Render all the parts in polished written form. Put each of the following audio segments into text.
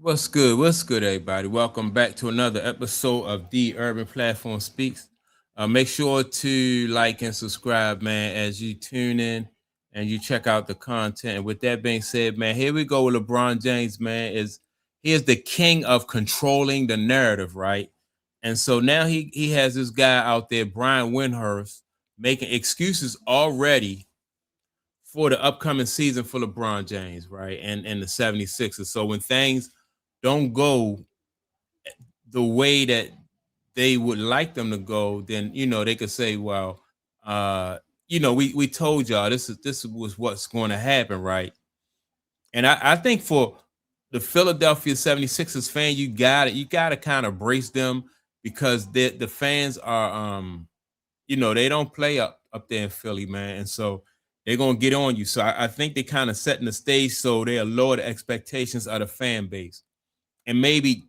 What's good? What's good, everybody? Welcome back to another episode of The Urban Platform Speaks. Make sure to like and subscribe, man, as you tune in and you check out the content. And with that being said, man, here we go with LeBron James, man. He is the king of controlling the narrative, right? And so now he has this guy out there, Brian Windhorst, making excuses already for the upcoming season for LeBron James, right? And the 76ers. So when things don't go the way that they would like them to go, then they could say, well, we told y'all this was what's going to happen, right? And I think for the Philadelphia 76ers fan, you gotta kind of brace them because the fans are they don't play up there in Philly, man. And so they're gonna get on you. So I think they kind of setting the stage so they'll lower the expectations of the fan base and maybe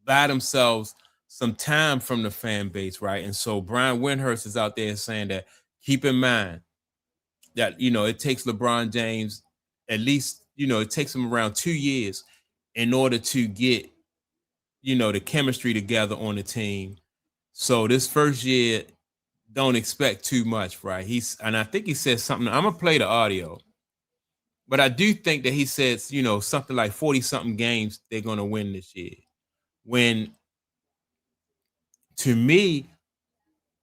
buy themselves some time from the fan base, right? And so Brian Windhorst is out there saying that keep in mind that it takes LeBron James at least it takes him around 2 years in order to get the chemistry together on the team. So this first year, don't expect too much, right? And I think he said something. I'm gonna play the audio, but I do think that he says something like 40 something games they're gonna win this year. When to me,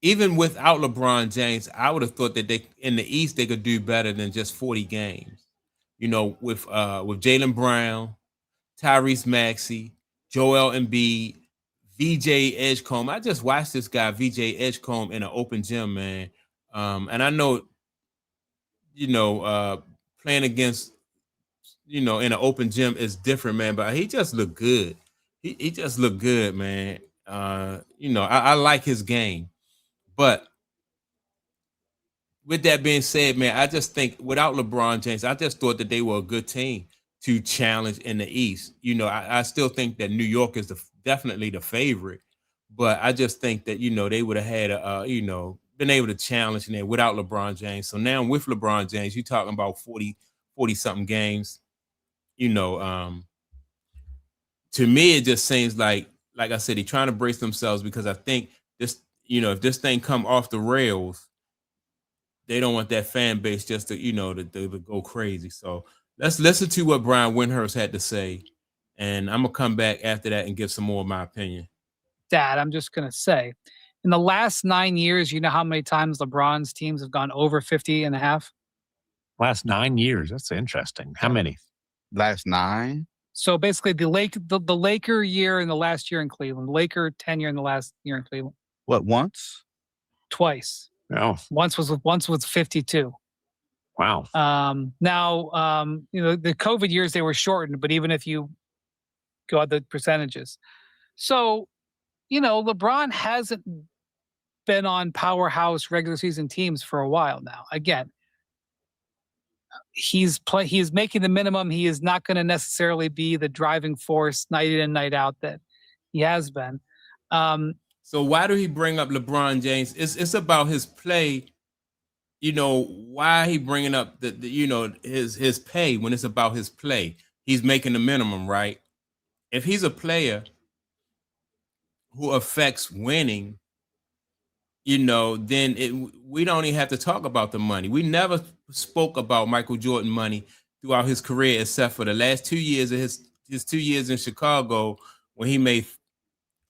even without LeBron James, I would have thought that they in the East they could do better than just 40 games. With Jalen Brown, Tyrese Maxey, Joel Embiid, VJ Edgecombe. I just watched this guy, VJ Edgecombe, in an open gym, man. And I know, playing against, in an open gym is different, man. But he just looked good. He just looked good, man. I like his game. But with that being said, man, I just think without LeBron James, I just thought that they were a good team to challenge in the East. I still think that New York is definitely the favorite, but I just think that they would have had been able to challenge in there without LeBron James. So now with LeBron James, you're talking about 40 something games. You know, um, to me, it just seems like I said, they're trying to brace themselves because I think this, if this thing come off the rails, they don't want that fan base just to to go crazy. So let's listen to what Brian Windhorst had to say, and I'm gonna come back after that and give some more of my opinion. Dad, I'm just going to say, in the last 9 years, you know how many times LeBron's teams have gone over 50 and a half? Last 9 years, that's interesting. How many? Last 9? So basically, the Laker year and the last year in Cleveland, Laker tenure in the last year in Cleveland, What, once? twice. Oh, Once was 52. wow. The COVID years they were shortened, but even if you go out the percentages, so LeBron hasn't been on powerhouse regular season teams for a while now. Again, he's making the minimum. He is not going to necessarily be the driving force night in and night out that he has been. So why do he bring up LeBron James? It's about his play. Why he bringing up his pay when it's about his play? He's making the minimum, right? If he's a player who affects winning, then we don't even have to talk about the money. We never spoke about Michael Jordan money throughout his career, except for the last 2 years of his 2 years in Chicago, when he made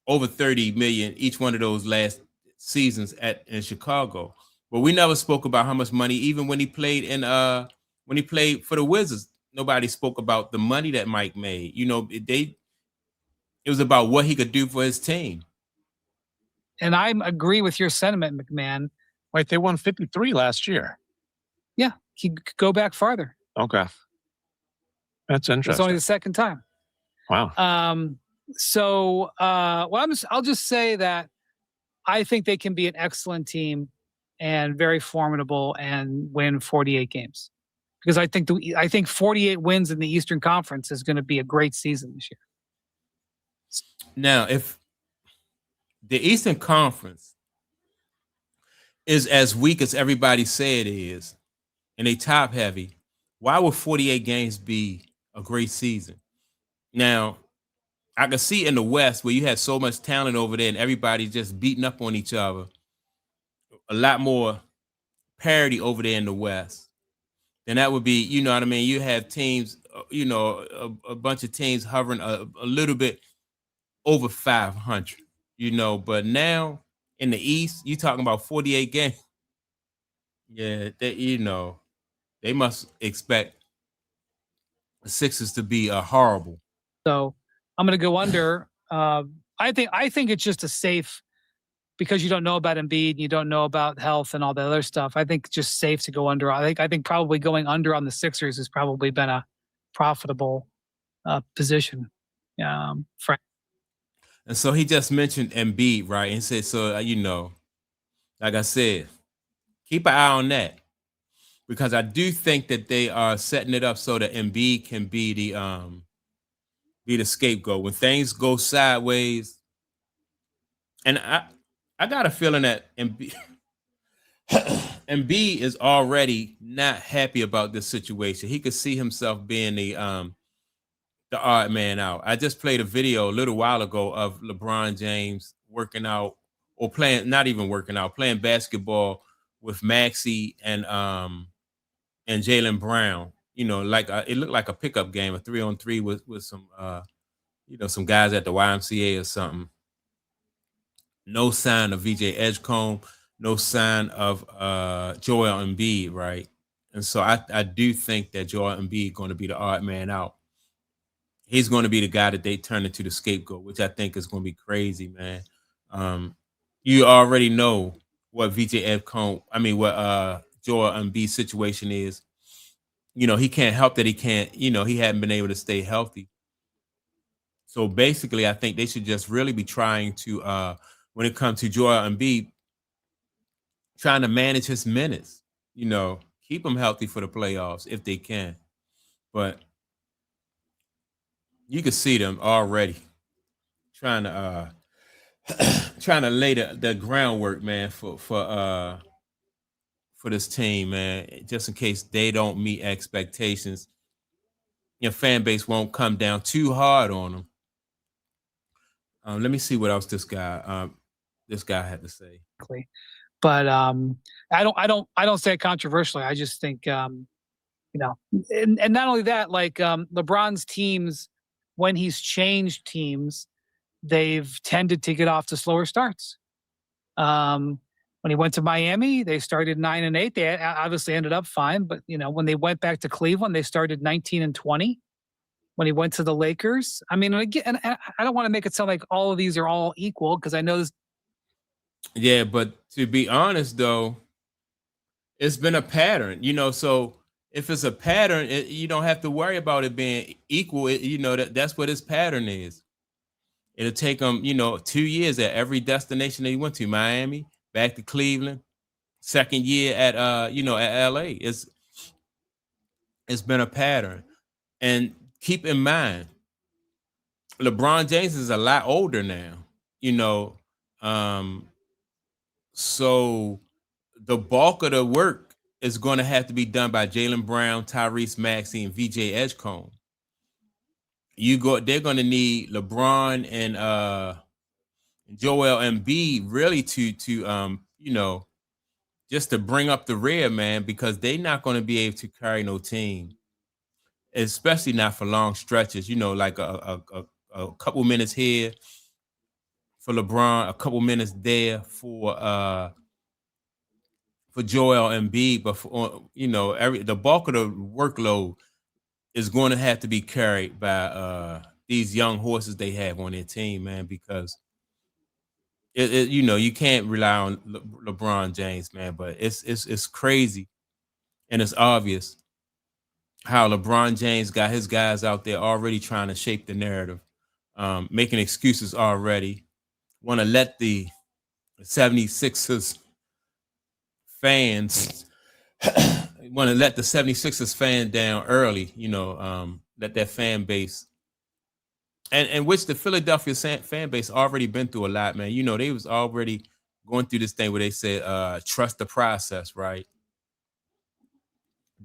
over 30 million each one of those last seasons in Chicago. But we never spoke about how much money, even when he played for the Wizards, nobody spoke about the money that Mike made. It was about what he could do for his team. And I agree with your sentiment, McMahon. Wait, they won 53 last year. Yeah, he could go back farther. Okay. That's It's only interesting. the second time. Wow. I'll just say that I think they can be an excellent team and very formidable and win 48 games. Because I think 48 wins in the Eastern Conference is going to be a great season this year. Now, if the Eastern Conference is as weak as everybody say it is, and they top heavy, why would 48 games be a great season? Now, I can see in the West where you had so much talent over there and everybody just beating up on each other. A lot more parity over there in the West. And that would be, you know what I mean? You have teams, a bunch of teams hovering a little bit over 500, but now in the East, you talking about 48 games. Yeah, they must expect the Sixers to be horrible. So I'm going to go under. I think it's just a safe because you don't know about Embiid, you don't know about health and all the other stuff. I think just safe to go under. I think probably going under on the Sixers has probably been a profitable position. For And so he just mentioned Embiid, right? And said, so, like I said, keep an eye on that because I do think that they are setting it up so that Embiid can be the scapegoat when things go sideways. And I got a feeling that Embiid, Embiid is already not happy about this situation. He could see himself being the odd man out. I just played a video a little while ago of LeBron James working out or playing, not even working out, playing basketball with Maxey and Jaylen Brown. Like it looked like a pickup game, a 3-on-3 with some some guys at the YMCA or something. No sign of VJ Edgecombe, no sign of Joel Embiid, right? And so I do think that Joel Embiid is going to be the odd man out. He's going to be the guy that they turn into the scapegoat, which I think is going to be crazy, man. You already know what what Joel Embiid's situation is. He can't help that he can't, he hadn't been able to stay healthy. So basically, I think they should just really be trying to, when it comes to Joel Embiid, trying to manage his minutes, keep him healthy for the playoffs if they can. But you can see them already trying to trying to lay the groundwork, man, for this team, man, just in case they don't meet expectations. Your fan base won't come down too hard on them. Let me see what else this guy had to say. But I don't say it controversially. I just think and not only that, like LeBron's teams, when he's changed teams, they've tended to get off to slower starts. When he went to Miami, they started 9-8. They obviously ended up fine, but when they went back to Cleveland, they started 19-20. When he went to the Lakers, I mean, again, I don't want to make it sound like all of these are all equal because I know this. Yeah, but to be honest, though, it's been a pattern, So if it's a pattern, you don't have to worry about it being equal. That's what his pattern is. It'll take him, 2 years at every destination that he went to. Miami, back to Cleveland, second year at at LA. It's been a pattern. And keep in mind, LeBron James is a lot older now, so the bulk of the work is going to have to be done by Jaylen Brown, Tyrese Maxey, and VJ Edgecombe. They're going to need LeBron and Joel Embiid really to just to bring up the rear, man, because they're not going to be able to carry no team, especially not for long stretches. Like a couple minutes here for LeBron, a couple minutes there for Joel Embiid, but for the bulk of the workload is going to have to be carried by these young horses they have on their team, man, because you can't rely on LeBron James, man, but it's crazy and it's obvious how LeBron James got his guys out there already trying to shape the narrative, making excuses already, want to let the 76ers fans want to let the 76ers fan down early, let that fan base and which the Philadelphia fan base already been through a lot, man. They was already going through this thing where they said trust the process, right?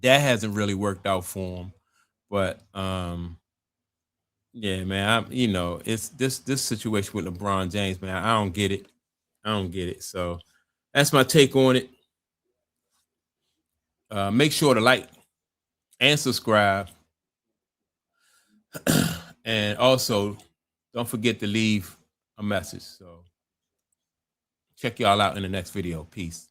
That hasn't really worked out for them. But Yeah, man. It's this situation with LeBron James, man. I don't get it. So that's my take on it. Make sure to like and subscribe. And also, don't forget to leave a message. So check y'all out in the next video. Peace.